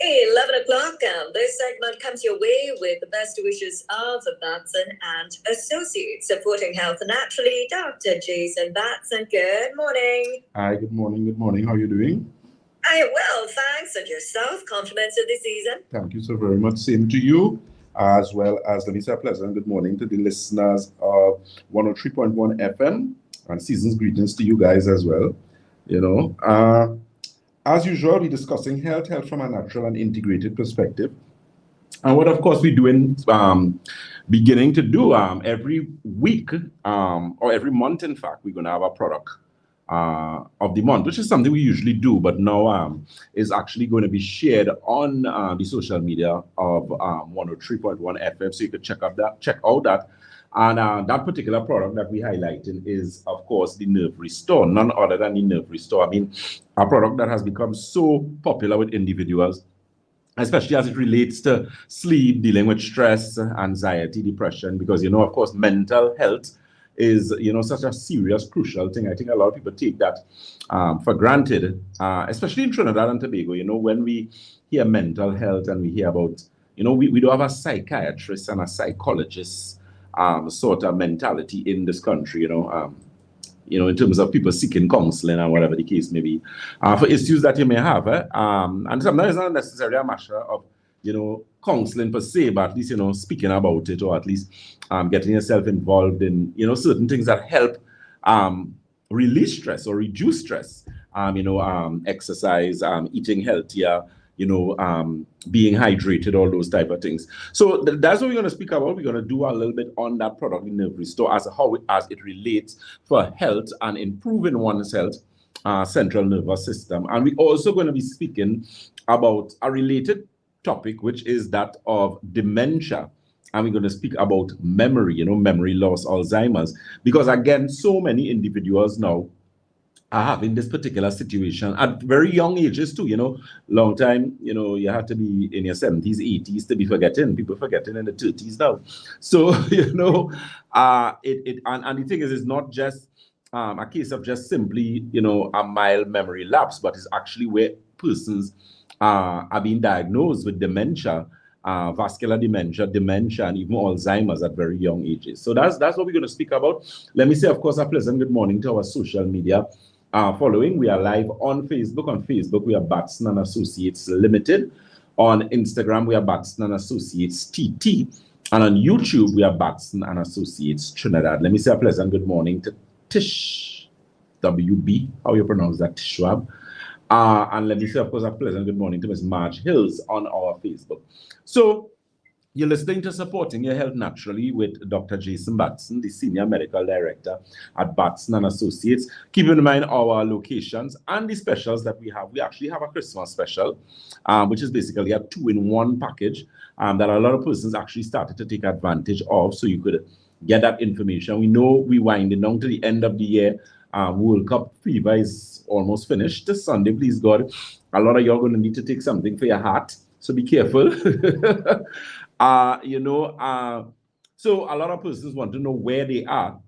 11 o'clock, and this segment comes your way with the best wishes of Batson and Associates, supporting health naturally. Dr. Jason Batson, good morning. Hi, good morning. Good morning. How are you doing? I am well, thanks. And yourself? Compliments of the season? Thank you so very much. Same to you, as well as, let me say a pleasant good morning to the listeners of 103.1 FM, and season's greetings to you guys as well. As usual, we're discussing health from a natural and integrated perspective. And what, of course, we're doing, beginning to do every week or every month, in fact, we're going to have a product of the month, which is something we usually do, but now is actually going to be shared on the social media of 103.1 FM. So you could check out that. And that particular product that we're highlighting is, of course, the Nerve Restore, none other than the Nerve Restore. I mean, a product that has become so popular with individuals, especially as it relates to sleep, dealing with stress, anxiety, depression, because, of course, mental health is, such a serious, crucial thing. I think a lot of people take that for granted, especially in Trinidad and Tobago. When we hear mental health and we hear about, we do have a psychiatrist and a psychologist sort of mentality in this country, in terms of people seeking counseling and whatever the case may be, for issues that you may have. And sometimes it's not necessarily a matter of, counseling per se, but at least, speaking about it, or at least getting yourself involved in, certain things that help release stress or reduce stress, exercise, eating healthier, being hydrated, all those type of things. So that's what we're going to speak about. We're going to do a little bit on that product, Nerve Restore, as it relates for health and improving one's health, central nervous system. And we're also going to be speaking about a related topic, which is that of dementia. And we're going to speak about memory, memory loss, Alzheimer's, because again, so many individuals now are having this particular situation at very young ages too. Long time, you have to be in your 70s, 80s to be forgetting. People forgetting in the 30s now. So, and the thing is, it's not just a case of just simply, a mild memory lapse, but it's actually where persons are being diagnosed with dementia, vascular dementia, and even Alzheimer's at very young ages. So that's what we're going to speak about. Let me say, of course, a pleasant good morning to our social media following. We are live on Facebook. On Facebook, we are Batson and Associates Limited. On Instagram, we are Batson and Associates TT. And on YouTube, we are Batson and Associates Trinidad. Let me say a pleasant good morning to Tish WB. How you pronounce that, Tishwab? And let me say, of course, a pleasant good morning to Ms. Marge Hills on our Facebook. So you're listening to Supporting Your Health Naturally with Dr. Jason Batson, the Senior Medical Director at Batson and Associates. Keep in mind our locations and the specials that we have. We actually have a Christmas special, which is basically a 2-in-1 package that a lot of persons actually started to take advantage of, so you could get that information. We know we're winding down to the end of the year. World Cup fever is almost finished. This Sunday, please God, a lot of you are going to need to take something for your heart, so be careful. So a lot of persons want to know where they are,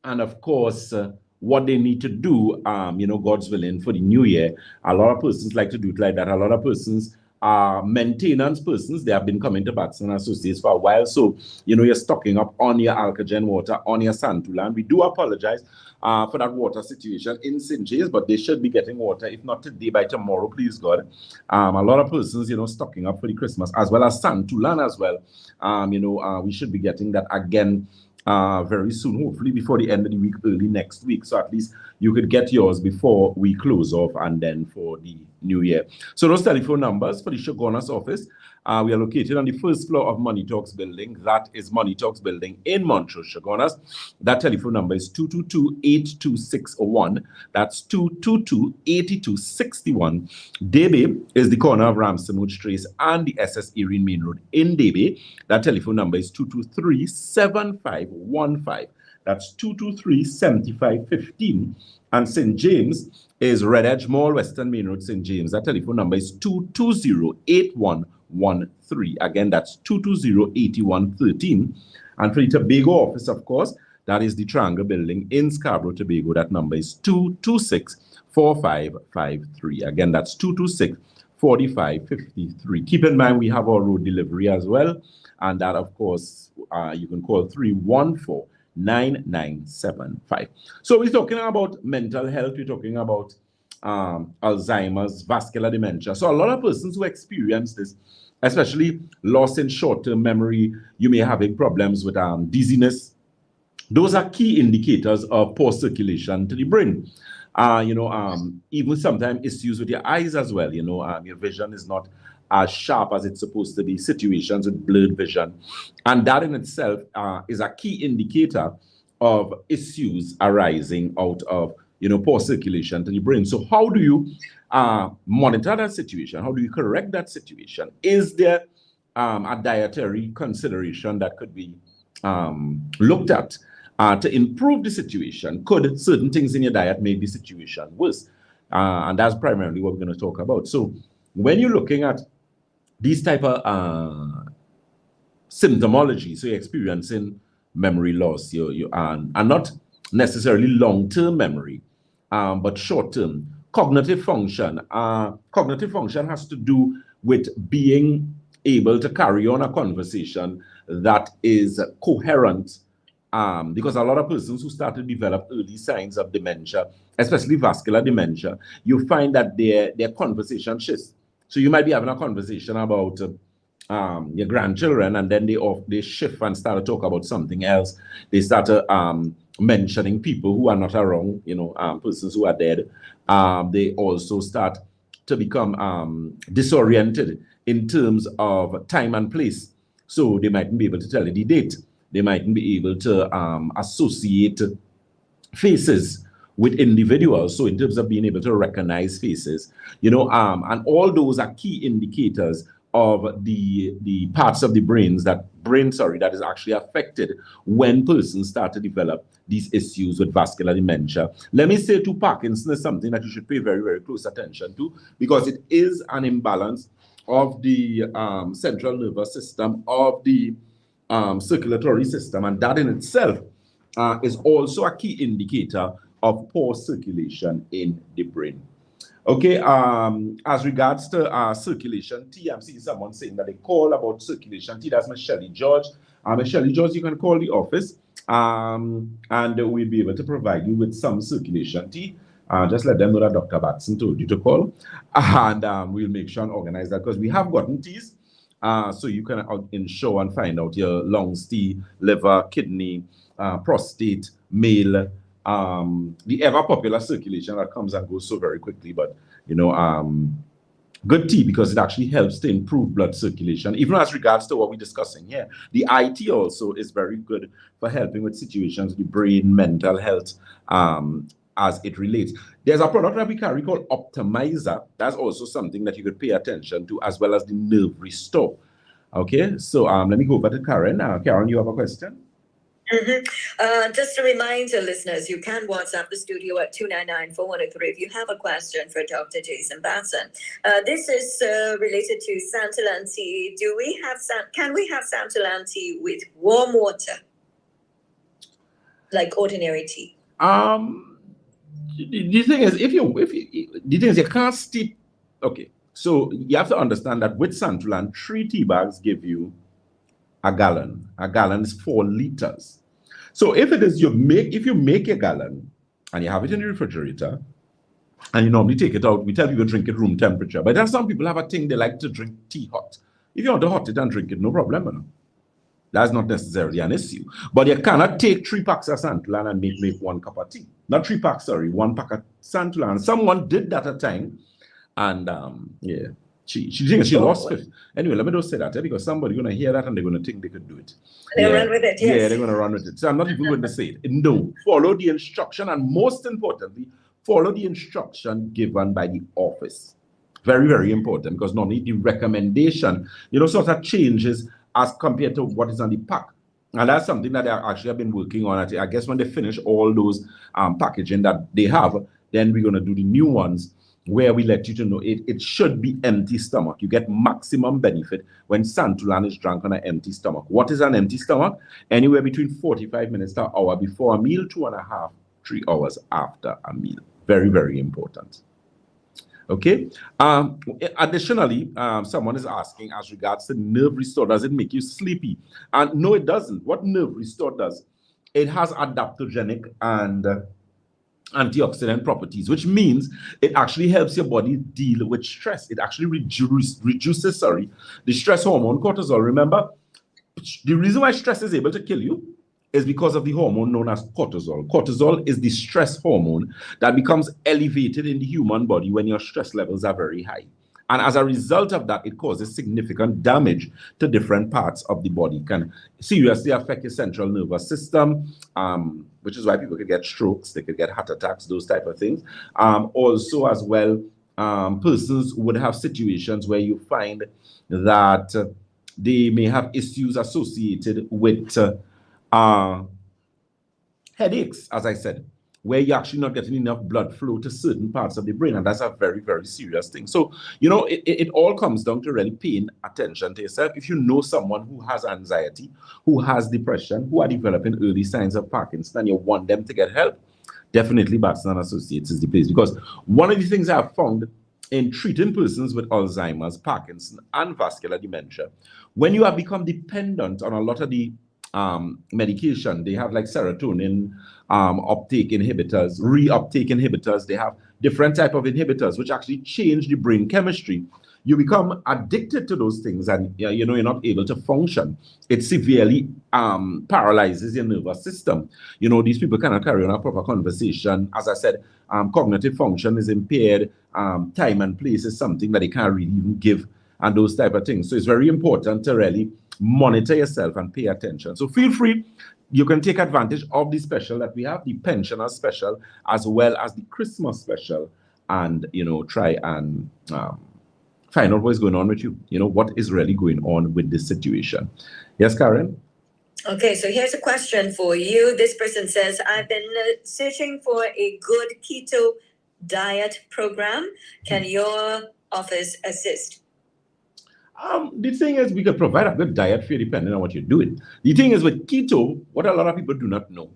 and of course, what they need to do, God's willing, for the new year. A lot of persons like to do it like that. A lot of persons are maintenance persons. They have been coming to Batson Associates for a while. So, you're stocking up on your Alkagen water, on your Santulan. We do apologize for that water situation in St. James, but they should be getting water, if not today, by tomorrow, please God. A lot of persons, stocking up for the Christmas, as well as Santulan as well. We should be getting that again very soon, hopefully before the end of the week, early next week. So at least you could get yours before we close off and then for the new year. So those telephone numbers for the Shogunas office, we are located on the first floor of Money Talks building. That is Money Talks building in Montreal, Shogunas. That telephone number is 222-8261. That's 222-8261. Debe is the corner of Ramsonwood Trace and the SS Erin Main Road in Debe. That telephone number is 223-7515. That's 223-7515. And St. James is Red Edge Mall, Western Main Road, St. James. That telephone number is 220-8113. Again, that's 220-8113. And for the Tobago office, of course, that is the Triangle Building in Scarborough, Tobago. That number is 226-4553. Again, that's 226-4553. 4553. Keep in mind, we have our road delivery as well. And that, of course, you can call 314-9975. So we're talking about mental health. We're talking about Alzheimer's, vascular dementia. So a lot of persons who experience this, especially loss in short-term memory, you may have problems with dizziness. Those are key indicators of poor circulation to the brain. Even sometimes issues with your eyes as well. Your vision is not as sharp as it's supposed to be, situations with blurred vision. And that in itself is a key indicator of issues arising out of, poor circulation to the brain. So how do you monitor that situation? How do you correct that situation? Is there a dietary consideration that could be looked at to improve the situation? Could certain things in your diet make the situation worse? And that's primarily what we're going to talk about. So when you're looking at these type of symptomology, so you're experiencing memory loss, and not necessarily long-term memory, but short-term. Cognitive function. Cognitive function has to do with being able to carry on a conversation that is coherent, because a lot of persons who start to develop early signs of dementia, especially vascular dementia, you find that their conversation shifts. So you might be having a conversation about your grandchildren, and then they shift and start to talk about something else. They start to mentioning people who are not around, persons who are dead. They also start to become disoriented in terms of time and place. So they mightn't be able to tell you the date. They mightn't be able to associate faces with individuals. So in terms of being able to recognize faces, and all those are key indicators of the parts of the brain that is actually affected when persons start to develop these issues with vascular dementia. Let me say too, Parkinson is something that you should pay very, very close attention to, because it is an imbalance of the central nervous system, of the circulatory system, and that in itself is also a key indicator of poor circulation in the brain. Okay, as regards to circulation T, I'm seeing someone saying that they call about circulation T. That's Michelle George. Michelle George, you can call the office, and we'll be able to provide you with some circulation T. Just let them know that Dr. Batson told you to call, and we'll make sure and organize that, because we have gotten T's, so you can ensure and find out your lungs T, liver, kidney, prostate, male, the ever popular circulation that comes and goes so very quickly, but good tea, because it actually helps to improve blood circulation, even as regards to what we're discussing here. The IT also is very good for helping with situations, the brain, mental health, as it relates. There's a product that we carry called Optimizer. That's also something that you could pay attention to, as well as the Nerve Restore. Okay, so let me go over to Karen. Karen, you have a question? Just to remind your listeners, you can WhatsApp the studio at 299-4103 if you have a question for Dr. Jason Batson. This is related to Santallan tea. Can we have Santallan tea with warm water, like ordinary tea? The thing is, you can't steep. Okay, so you have to understand that with Santallan, 3 tea bags give you a gallon. A gallon is 4 liters. So if it is you make a gallon and you have it in the refrigerator and you normally take it out, we tell people drink it room temperature. But then some people have a thing, they like to drink tea hot. If you want to hot it and drink it, no problem. That's not necessarily an issue. But you cannot take 3 packs of Santallan and make 1 cup of tea. Not 3 packs, sorry, 1 pack of Santallan. Someone did that at a time, and yeah. She thinks she lost it. Anyway, let me just say that, because somebody's going to hear that and they're going to think they could do it. They'll run with it, yes. Yeah, they're going to run with it. So I'm not even going to say it. No, follow the instruction, and most importantly, follow the instruction given by the office. Very, very important, because normally the recommendation, sort of changes as compared to what is on the pack. And that's something that I actually have been working on. I guess when they finish all those packaging that they have, then we're going to do the new ones, where we let you to know it should be empty stomach. You get maximum benefit when Santallan is drunk on an empty stomach. What is an empty stomach? Anywhere between 45 minutes to an hour before a meal, 2.5, 3 hours after a meal. Very, very important. Okay. Additionally, someone is asking as regards to nerve restore, does it make you sleepy? And no, it doesn't. What nerve restore does, it has adaptogenic and antioxidant properties, which means it actually helps your body deal with stress. It actually reduces, the stress hormone cortisol. Remember, the reason why stress is able to kill you is because of the hormone known as cortisol. Cortisol is the stress hormone that becomes elevated in the human body when your stress levels are very high. And as a result of that, it causes significant damage to different parts of the body. It can seriously affect your central nervous system, which is why people could get strokes, they could get heart attacks, those type of things. Also, as well, persons would have situations where you find that they may have issues associated with headaches, as I said, where you're actually not getting enough blood flow to certain parts of the brain. And that's a very, very serious thing. So, it all comes down to really paying attention to yourself. If you know someone who has anxiety, who has depression, who are developing early signs of Parkinson, and you want them to get help, definitely Batson and Associates is the place. Because one of the things I've found in treating persons with Alzheimer's, Parkinson, and vascular dementia, when you have become dependent on a lot of the medication, they have like serotonin uptake inhibitors, reuptake inhibitors. They have different type of inhibitors which actually change the brain chemistry. You become addicted to those things, and you're not able to function. It severely paralyzes your nervous system. These people cannot carry on a proper conversation. As I said, cognitive function is impaired. Time and place is something that they can't really even give, and those type of things. So it's very important to really monitor yourself and pay attention. So feel free. You can take advantage of the special that we have, the pensioner special, as well as the Christmas special, and try and find out what is going on with you. What is really going on with this situation. Yes, Karen? Okay, so here's a question for you. This person says, I've been searching for a good keto diet program. Can your office assist? The thing is, we could provide a good diet for you depending on what you're doing. The thing is with keto, what a lot of people do not know,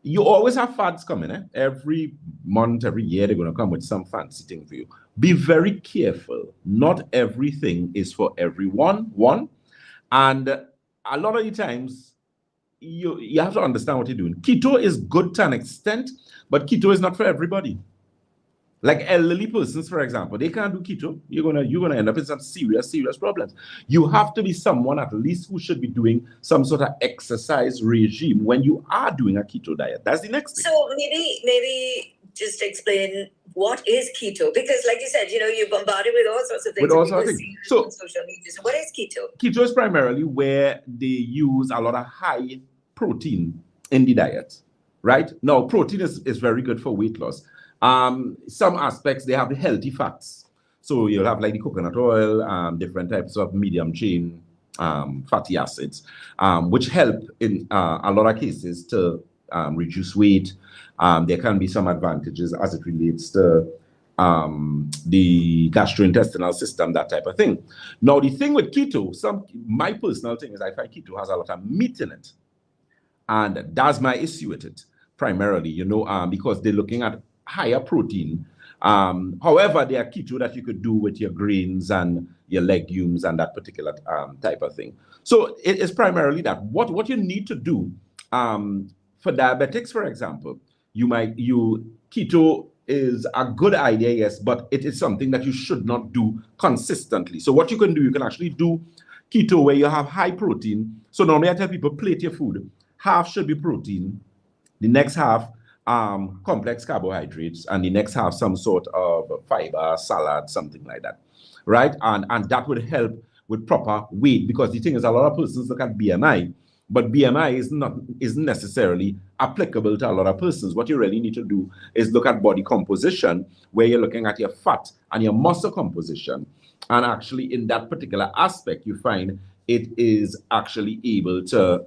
you always have fads coming. Every month, every year, they're going to come with some fancy thing for you. Be very careful. Not everything is for everyone, one. And a lot of the times, you have to understand what you're doing. Keto is good to an extent, but keto is not for everybody. Like elderly persons, for example, they can't do keto. You're gonna end up in some serious problems. You have to be someone at least who should be doing some sort of exercise regime when you are doing a keto diet. That's the next thing. So maybe just explain what is keto, because like you said, you're bombarded with all sorts of things. So on social media. So what is keto? Keto is primarily where they use a lot of high protein in the diet, right? Now, protein is very good for weight loss. Some aspects, they have the healthy fats. So you'll have like the coconut oil, different types of medium chain fatty acids, which help in a lot of cases to reduce weight. There can be some advantages as it relates to the gastrointestinal system, that type of thing. Now, the thing with keto, my personal thing is I find keto has a lot of meat in it. And that's my issue with it, primarily, because they're looking at higher protein. However, there are keto that you could do with your grains and your legumes and that particular type of thing. So it is primarily that. What you need to do for diabetics, for example, keto is a good idea, yes, but it is something that you should not do consistently. So what you can do, you can actually do keto where you have high protein. So normally I tell people, plate your food. Half should be protein. The next half complex carbohydrates, and the next half some sort of fiber, salad, something like that, right? And that would help with proper weight, because the thing is, a lot of persons look at BMI, but BMI isn't necessarily applicable to a lot of persons. What you really need to do is look at body composition, where you're looking at your fat and your muscle composition, and actually in that particular aspect, you find it is actually able to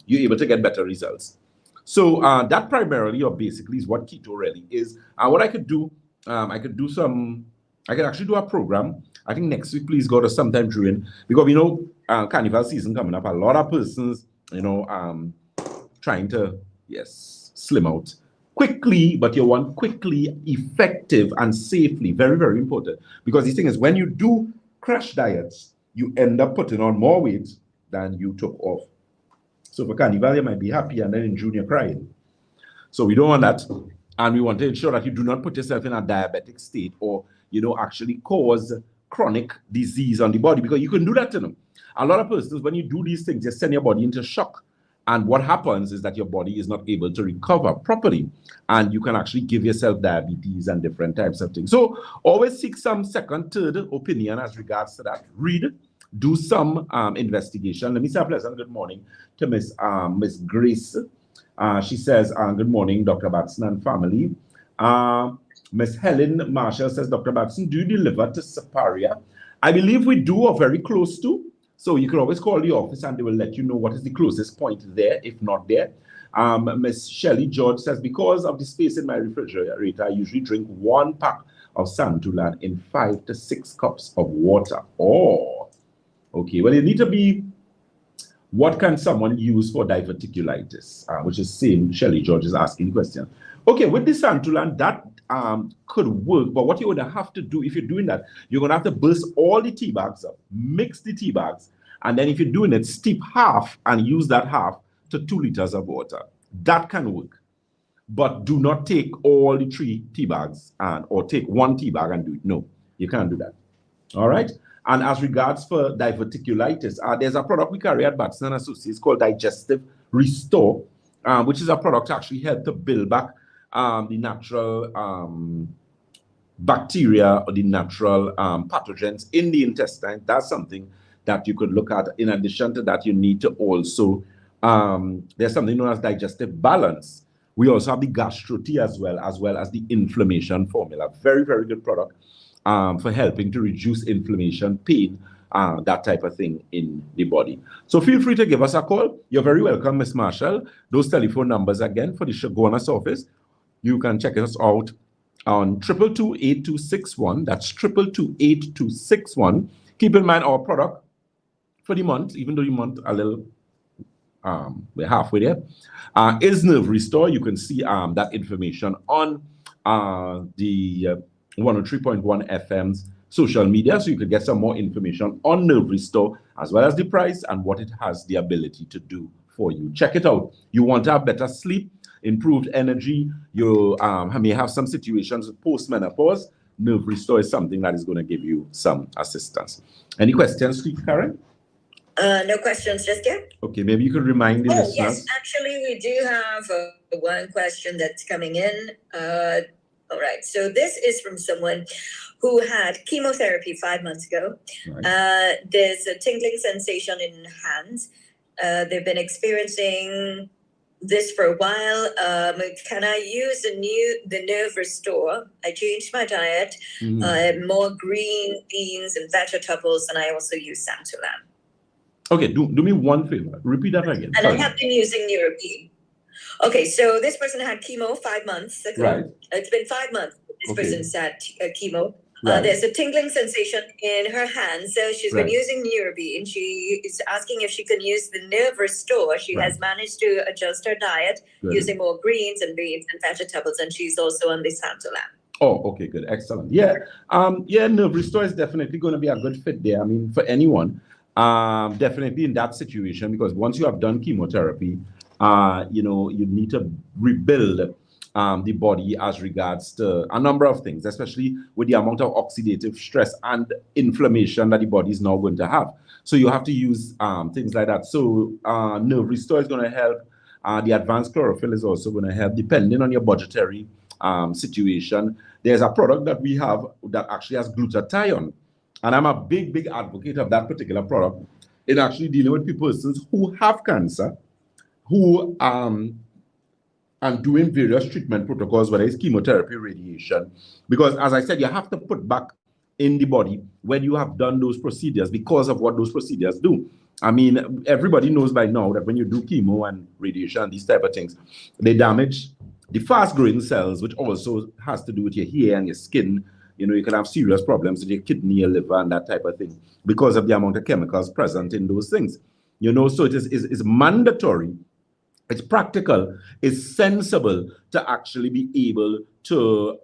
you're able to get better results. So that primarily or basically is what keto really is. And what I could do, I could actually do a program. I think next week, please go to sometime during, because carnival season coming up. A lot of persons, trying to, slim out quickly, but you want quickly, effective, and safely. Very, very important. Because the thing is, when you do crash diets, you end up putting on more weight than you took off. So for Carnival, you might be happy, and then in June, you're crying. So we don't want that. And we want to ensure that you do not put yourself in a diabetic state or, actually cause chronic disease on the body, because you can do that to them. A lot of persons, when you do these things, you send your body into shock. And what happens is that your body is not able to recover properly. And you can actually give yourself diabetes and different types of things. So always seek some second, third opinion as regards to that. Read, do some investigation. Let me say a pleasant good morning to Miss Grace. She says, good morning, Dr. Batson and family. Miss Helen Marshall says, Dr. Batson, do you deliver to Saparia? I believe we do, or very close to. So you can always call the office and they will let you know what is the closest point there, if not there. Miss Shelley George says, because of the space in my refrigerator, I usually drink 1 pack of Santulan in 5 to 6 cups of water. Oh, okay. Well, you need to be, what can someone use for diverticulitis? Which is same, Shelley George is asking the question. Okay, with the Santulan, that could work, but what you're going to have to do, if you're doing that, you're going to have to burst all the tea bags up, mix the tea bags, and then if you're doing it, steep half and use that half to 2 liters of water. That can work. But do not take all the 3 tea bags or take 1 tea bag and do it. No, you can't do that. All right? And as regards for diverticulitis, there's a product we carry at Batson & Associates called Digestive Restore, which is a product to actually help to build back the natural bacteria or the natural pathogens in the intestine. That's something that you could look at. In addition to that, you need to also, there's something known as digestive balance. We also have the gastro tea as well as the inflammation formula. Very, very good product for helping to reduce inflammation, pain, that type of thing in the body. So feel free to give us a call. You're very welcome, Miss Marshall. Those telephone numbers again for the Shogunas office. You can check us out on 222-8261. That's 222-8261. Keep in mind our product for the month, even though the month a little, we're halfway there, is Nerve Restore. You can see that information on the 103.1 FM's social media, so you can get some more information on Nerve Restore, as well as the price and what it has the ability to do for you. Check it out. You want to have better sleep, improved energy, you may have some situations with post-menopause. Nerve Restore is something that is going to give you some assistance. Any questions, Karen? No questions just yet. Okay, maybe you could remind the listeners. Yes, actually, we do have one question that's coming in. All right, so this is from someone who had chemotherapy 5 months ago. Right. There's a tingling sensation in hands. They've been experiencing this for a while. Can I use the Nerve Restore? I changed my diet, more green beans and vegetables, and I also use Santulan. Okay, do me one favor. Repeat that again. And I have been using Neurobean. Okay, so this person had chemo 5 months ago. Right. It's been 5 months this person's had chemo. Right. There's a tingling sensation in her hands. So she's been using Neurobean. She is asking if she can use the Nerve Restore. She has managed to adjust her diet using more greens and beans and vegetables, and she's also on the Santulan. Oh, okay, good. Excellent. Yeah. Nerve Restore is definitely going to be a good fit there. I mean, for anyone, definitely in that situation, because once you have done chemotherapy, you need to rebuild the body as regards to a number of things, especially with the amount of oxidative stress and inflammation that the body is now going to have. So you have to use things like that. So Nerve Restore is going to help. The advanced chlorophyll is also going to help, depending on your budgetary situation. There's a product that we have that actually has glutathione. And I'm a big, big advocate of that particular product in actually dealing with persons who have cancer, who and doing various treatment protocols, whether it's chemotherapy, radiation. Because as I said, you have to put back in the body when you have done those procedures because of what those procedures do. I mean, everybody knows by now that when you do chemo and radiation, these type of things, they damage the fast-growing cells, which also has to do with your hair and your skin. You can have serious problems with your kidney, your liver, and that type of thing because of the amount of chemicals present in those things. So it is mandatory it's practical, it's sensible to actually be able to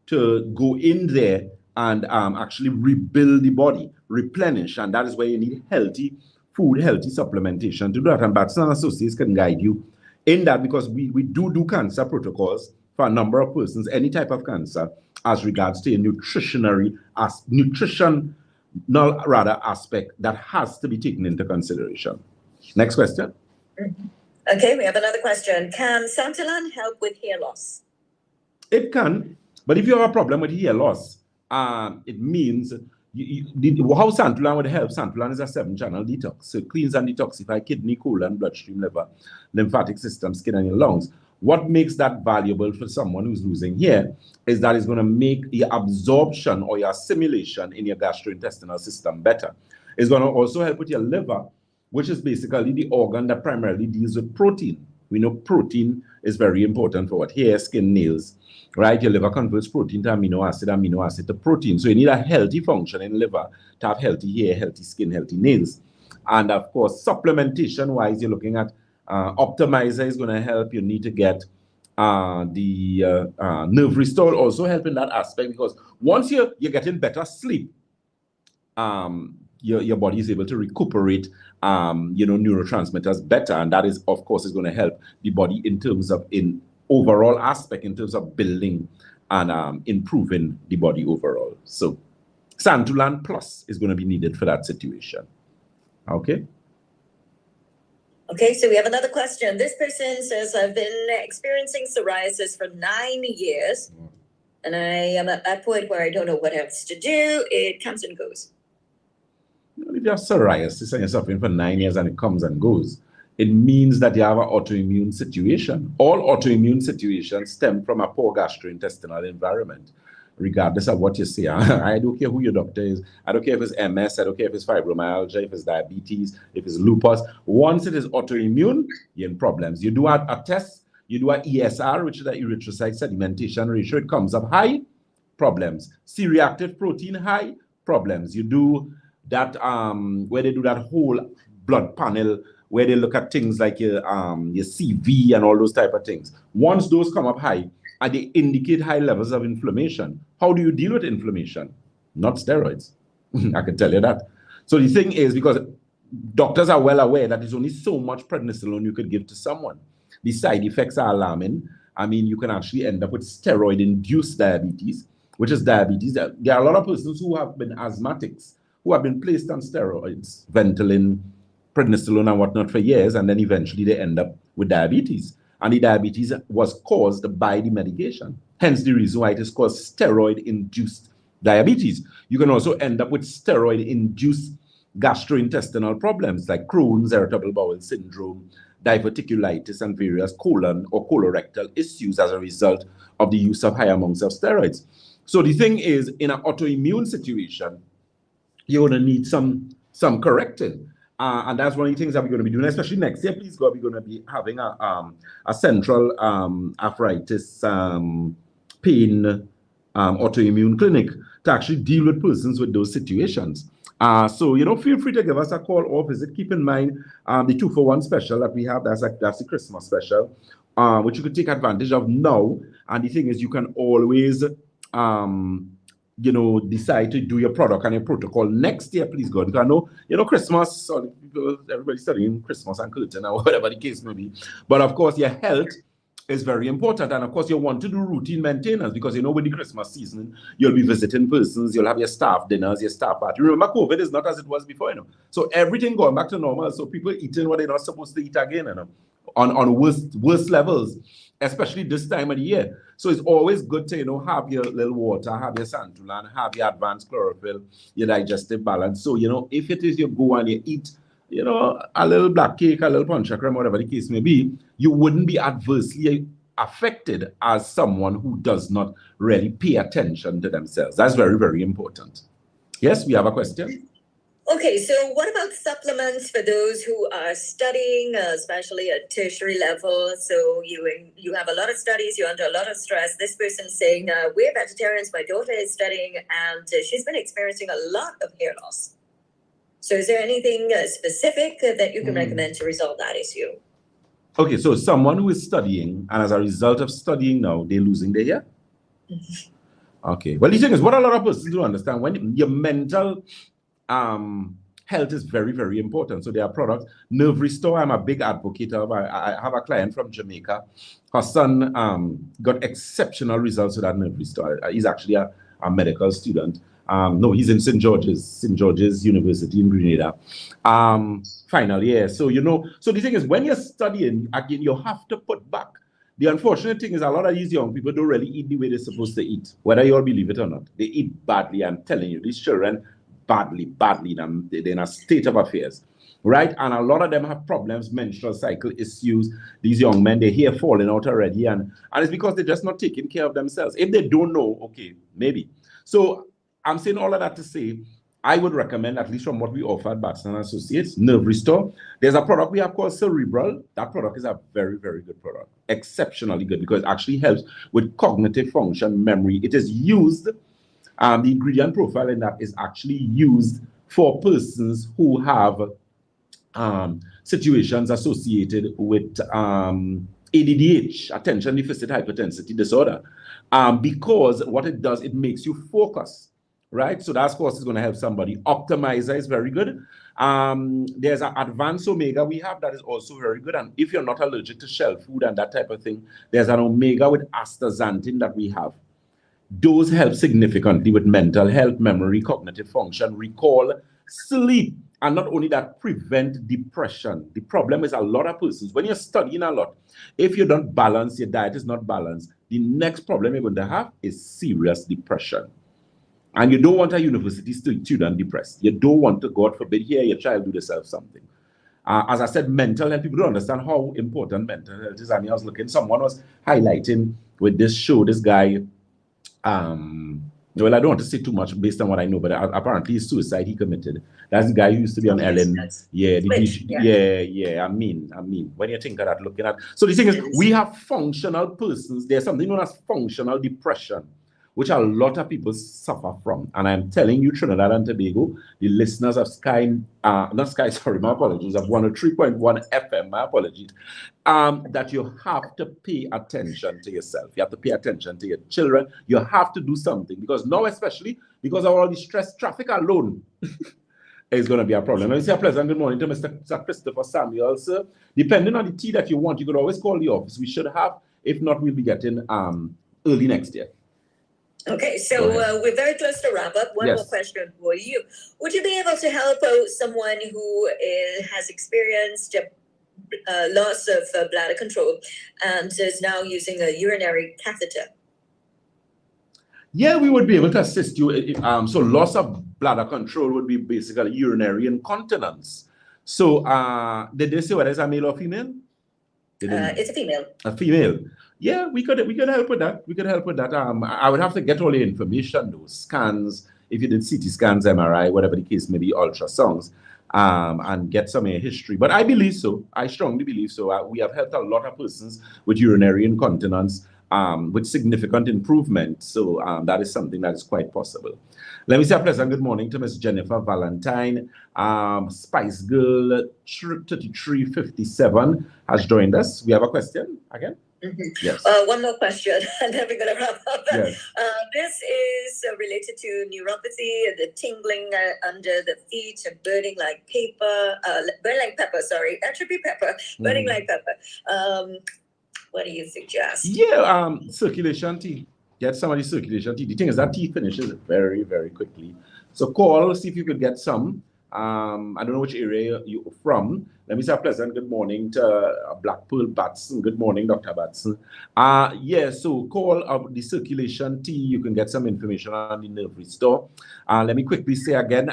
go in there and actually rebuild the body, replenish, and that is where you need healthy food, healthy supplementation to do that. And Batson and Associates can guide you in that, because we do cancer protocols for a number of persons, any type of cancer, as regards to a nutritional aspect that has to be taken into consideration. Next question. Okay, we have another question. Can Santallan help with hair loss? It can, but if you have a problem with hair loss, it means how Santallan would help. Santallan is a 7-channel detox. So it cleans and detoxifies kidney, colon, bloodstream, liver, lymphatic system, skin, and your lungs. What makes that valuable for someone who's losing hair is that it's going to make your absorption or your assimilation in your gastrointestinal system better. It's going to also help with your liver, which is basically the organ that primarily deals with protein. We know protein is very important for what? Hair, skin, nails, right? Your liver converts protein to amino acid to protein. So you need a healthy functioning liver to have healthy hair, healthy skin, healthy nails. And of course, supplementation-wise, you're looking at Optimizer is going to help. You need to get the nerve restore also help in that aspect, because once you're getting better sleep, your body is able to recuperate neurotransmitters better, and that is, of course, is going to help the body in terms of overall aspect, in terms of building and improving the body overall. So Santallan Plus is going to be needed for that situation. Okay. Okay, so we have another question. This person says, I've been experiencing psoriasis for 9 years, and I am at that point where I don't know what else to do. It comes and goes. If you have psoriasis and you're suffering for 9 years and it comes and goes, it means that you have an autoimmune situation. All autoimmune situations stem from a poor gastrointestinal environment, regardless of what you say. I don't care who your doctor is. I don't care if it's MS. I don't care if it's fibromyalgia, if it's diabetes, if it's lupus. Once it is autoimmune, you're in problems. You do a test, you do an ESR, which is the erythrocyte sedimentation ratio. It comes up high, problems. C-reactive protein high, problems. You do that where they do that whole blood panel, where they look at things like your CV and all those type of things. Once those come up high, and they indicate high levels of inflammation. How do you deal with inflammation? Not steroids. I can tell you that. So the thing is, because doctors are well aware that there's only so much prednisolone you could give to someone. The side effects are alarming. I mean, you can actually end up with steroid-induced diabetes, which is diabetes. There are a lot of persons who have been asthmatics, who have been placed on steroids, Ventolin, prednisolone, and whatnot for years, and then eventually they end up with diabetes. And the diabetes was caused by the medication. Hence the reason why it is called steroid-induced diabetes. You can also end up with steroid-induced gastrointestinal problems like Crohn's, irritable bowel syndrome, diverticulitis, and various colon or colorectal issues as a result of the use of high amounts of steroids. So the thing is, in an autoimmune situation, you're going to need some correcting. And that's one of the things that we're going to be doing, especially next year. Please God, we're going to be having a central arthritis pain autoimmune clinic to actually deal with persons with those situations. So, feel free to give us a call or visit. Keep in mind the 2-for-1 special that we have. That's the Christmas special, which you could take advantage of now. And the thing is, you can always decide to do your product and your protocol next year, please God. Because I know, Christmas, everybody's studying Christmas and curtain or whatever the case may be. But of course, your health is very important. And of course, you want to do routine maintenance because with the Christmas season, you'll be visiting persons, you'll have your staff dinners, your staff party. Remember, COVID is not as it was before, So everything going back to normal. So people eating what they're not supposed to eat again, on worse levels, especially this time of the year. So it's always good to, have your little water, have your Santallan, have your advanced chlorophyll, your digestive balance. So, if it is you go and you eat, a little black cake, a little punch creme, whatever the case may be, you wouldn't be adversely affected as someone who does not really pay attention to themselves. That's very, very important. Yes, we have a question. Okay, so what about supplements for those who are studying, especially at tertiary level? So you have a lot of studies, you're under a lot of stress. This person's saying, we're vegetarians, my daughter is studying, and she's been experiencing a lot of hair loss. So is there anything specific that you can recommend to resolve that issue? Okay, so someone who is studying, and as a result of studying now, they're losing their hair? Okay. Well, the thing is, what a lot of persons don't understand, when your mental health is very, very important. So there are products. Nerve Restore, I'm a big advocate of. I have a client from Jamaica. Her son got exceptional results with that Nerve Restore. He's actually a medical student. No, he's in St. George's University in Grenada. Final year. So, so the thing is, when you're studying, again, you have to put back. The unfortunate thing is a lot of these young people don't really eat the way they're supposed to eat, whether you all believe it or not. They eat badly. I'm telling you, these children, badly. They're in a state of affairs, right? And a lot of them have problems, menstrual cycle issues. These young men, their hair falling out already. And it's because they're just not taking care of themselves. If they don't know, okay, maybe. So I'm saying all of that to say, I would recommend, at least from what we offer at Batson Associates, Nerve Restore. There's a product we have called Cerebral. That product is a very, very good product. Exceptionally good, because it actually helps with cognitive function, memory. It is used, the ingredient profile in that is actually used for persons who have situations associated with ADDH, attention deficit hyperintensity disorder. Because what it does, it makes you focus. Right, so that of course is going to help somebody. Optimizer is very good. There's an advanced omega we have that is also very good. And if you're not allergic to shell food and that type of thing, there's an omega with astaxanthin that we have. Those help significantly with mental health, memory, cognitive function, recall, sleep, and not only that, prevent depression. The problem is a lot of persons, when you're studying a lot, if you don't balance, your diet is not balanced, the next problem you're going to have is serious depression. And you don't want a university student depressed. You don't want to, God forbid, hear your child do themselves something. As I said, mental health, people don't understand how important mental health is. I mean, I was looking, someone was highlighting with this show, this guy, well, I don't want to say too much based on what I know, but apparently his suicide he committed. That's the guy who used to be on Ellen. Yeah, I mean, when you think of that, looking at, so the thing is, we have functional persons. There's something known as functional depression, which a lot of people suffer from. And I'm telling you, Trinidad and Tobago, the listeners of not Sky, sorry, my apologies, of 103.1 FM, my apologies, that you have to pay attention to yourself. You have to pay attention to your children. You have to do something, because now, especially because of all the stress, traffic alone is going to be a problem. Let me say a pleasant good morning to Mr. Christopher Samuels. Depending on the tea that you want, you could always call the office. We should have. If not, we'll be getting early next year. Okay, so we're very close to wrap up. One more question for you. Would you be able to help out someone who has experienced loss of bladder control and is now using a urinary catheter? Yeah, we would be able to assist you. So loss of bladder control would be basically urinary incontinence. So did they say whether it's a male or female? It's a female. A female. Yeah, we could help with that. We could help with that. I would have to get all the information, those scans, if you did CT scans, MRI, whatever the case may be, ultrasounds, and get some history. But I believe so. I strongly believe so. We have helped a lot of persons with urinary incontinence with significant improvement. So that is something that is quite possible. Let me say a pleasant good morning to Miss Jennifer Valentine. Spice Girl 3357 has joined us. We have a question again? Mm-hmm. Yes. One more question, and then we're going to wrap up. Yes. This is related to neuropathy, the tingling under the feet, burning like pepper, sorry. That should be pepper, burning like pepper. What do you suggest? Yeah, circulation tea. Get somebody circulation tea. The thing is that tea finishes very, very quickly. So call, see if you could get some. I don't know which area you're from. Let me say a pleasant good morning to Blackpool Batson. Good morning, Dr. Batson. Yeah, so call the circulation tea. You can get some information on the Nerve Restore. Let me quickly say again,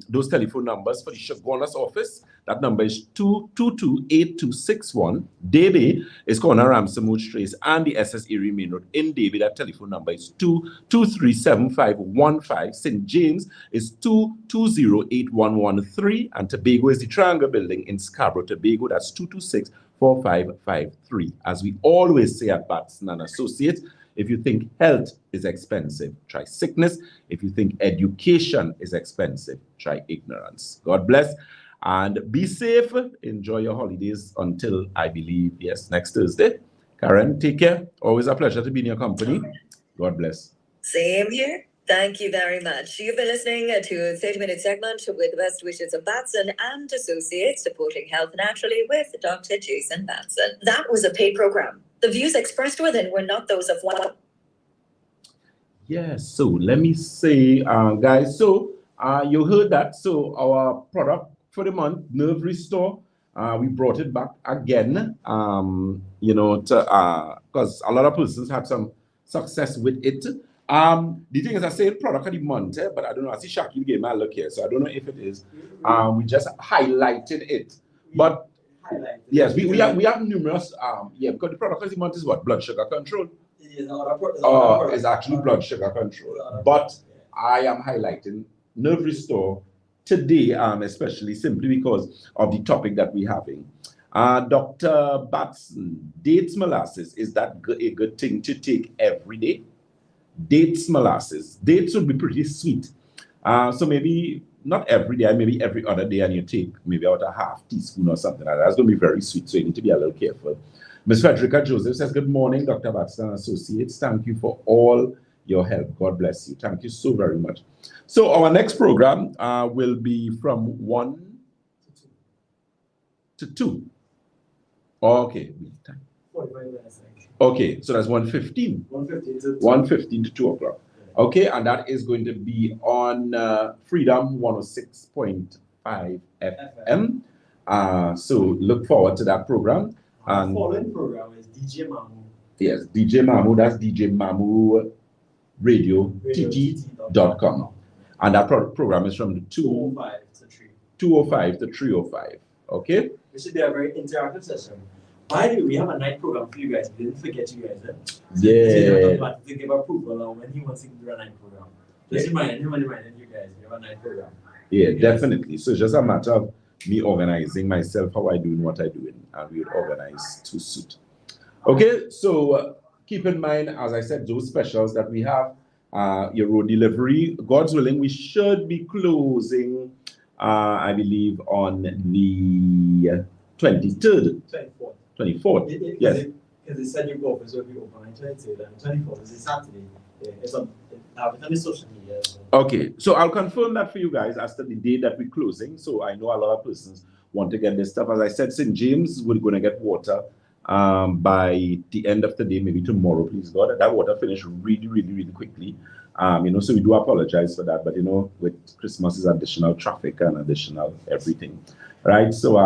those telephone numbers for the Shogunas office. That number is 222-8261. Davy is corner Ramsamud Trace and the SS Erie Main Road in Davy. That telephone number is 223-7515. St. James is 220-8113. And Tobago is the Triangle Building in Scarborough, Tobago. That's 226-4553. As we always say at Batson and Associates, if you think health is expensive, try sickness. If you think education is expensive, try ignorance. God bless. And be safe. Enjoy your holidays until, I believe, yes, next Thursday. Karen, take care. Always a pleasure to be in your company. God bless. Same here. Thank you very much. You've been listening to a 30-minute segment with the best wishes of Batson and Associates, supporting health naturally with Dr. Jason Batson. That was a paid program. The views expressed within were not those of one. Yes, so let me say, guys, so you heard that. So our product for the month, Nerve Restore, we brought it back again, you know, because a lot of persons had some success with it. The thing is, I say product of the month, but I don't know. I see Shaki gave me a look here, so I don't know if it is. We just highlighted it, but yes, we have numerous. Yeah, because the product of the month is what? Blood sugar control. It's actually blood sugar control. But I am highlighting Nerve Restore today, especially simply because of the topic that we're having. Dr. Batson, dates molasses, is that a good thing to take every day? Dates molasses. Dates would be pretty sweet. So maybe not every day, maybe every other day, and you take maybe about a half teaspoon or something like that. That's going to be very sweet, so you need to be a little careful. Ms. Frederica Joseph says, good morning, Dr. Batson Associates. Thank you for all your help. God bless you. Thank you so very much. So our next program will be from 1 to 2. Okay. Okay, so that's 1:15. 1:15 to 2 o'clock. Okay, and that is going to be on Freedom 106.5 FM. So look forward to that program. And following program is DJ Mamu. Yes, DJ Mamu. That's DJ Mamu Radio TT.com. And that program is from the 205 to 305. Okay? It should be a very interactive session. By the way, we have a night program for you guys. We didn't forget you guys. Yeah. So to give approval when he wants to do a night program. Just remind you guys, we have a night program. Yeah, definitely. So it's just a matter of me organizing myself, how I do and what I do, and we would organize to suit. Okay, so keep in mind, as I said, those specials that we have, your road delivery, God's willing, we should be closing, I believe, on the 23rd. 24th. Yes. Because they said your office will be open on 23rd and 24th is a Saturday. It's on the social media. So. Okay, so I'll confirm that for you guys as to the day that we're closing. So I know a lot of persons want to get this stuff. As I said, St. James, we're going to get water by the end of the day, maybe tomorrow, please God. That water finished really, really, really quickly. You know, so we do apologize for that. But, you know, with Christmas is additional traffic and additional everything, right? So,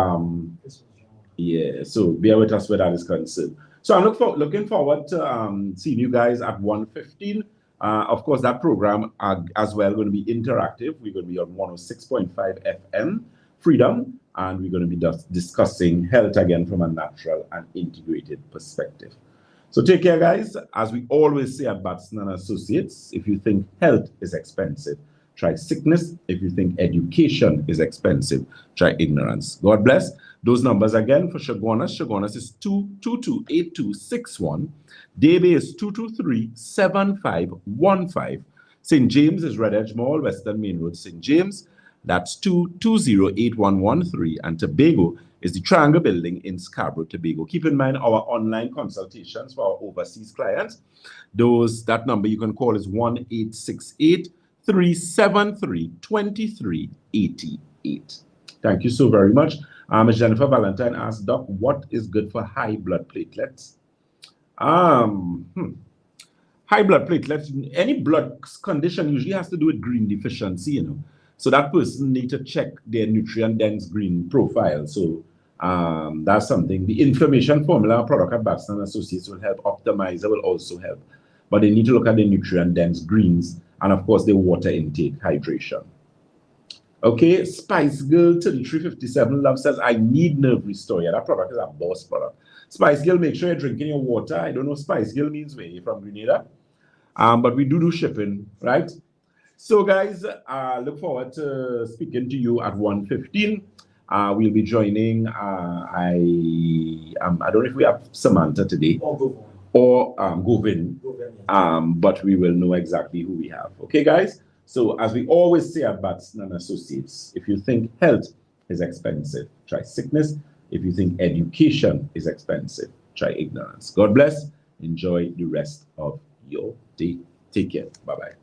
yeah, so bear with us where that is concerned. So I'm looking forward to seeing you guys at 1:15. Of course, that program as well going to be interactive. We're going to be on 106.5 FM Freedom, and we're going to be discussing health again from a natural and integrated perspective. So take care, guys. As we always say at Batson and Associates, if you think health is expensive, try sickness. If you think education is expensive, try ignorance. God bless. Those numbers again for Shagonas. Shagonas is 222-8261. Debe is 223-7515. St. James is Red Edge Mall, Western Main Road, St. James. That's 220-8113. And Tobago is the Triangle Building in Scarborough, Tobago. Keep in mind our online consultations for our overseas clients. That number you can call is 1-868-373-2388. Thank you so very much. Ms. Jennifer Valentine asked, Doc, what is good for high blood platelets? High blood platelets, any blood condition usually has to do with green deficiency, you know. So that person need to check their nutrient-dense green profile. So that's something. The information formula product at Batson Associates will help. Optimizer will also help. But they need to look at the nutrient-dense greens and, of course, the water intake, hydration. Okay, Spice Girl 3357 Love says, I need Nerve Restore. Yeah, that product is a boss product. Spice Girl, make sure you're drinking your water. I don't know Spice Girl means where you're from, Grenada. But we do shipping, right? So, guys, look forward to speaking to you at 1:15. We'll be joining, I don't know if we have Samantha today. Or Govin. But we will know exactly who we have. Okay, guys? So, as we always say at Batson and Associates, if you think health is expensive, try sickness. If you think education is expensive, try ignorance. God bless. Enjoy the rest of your day. Take care. Bye-bye.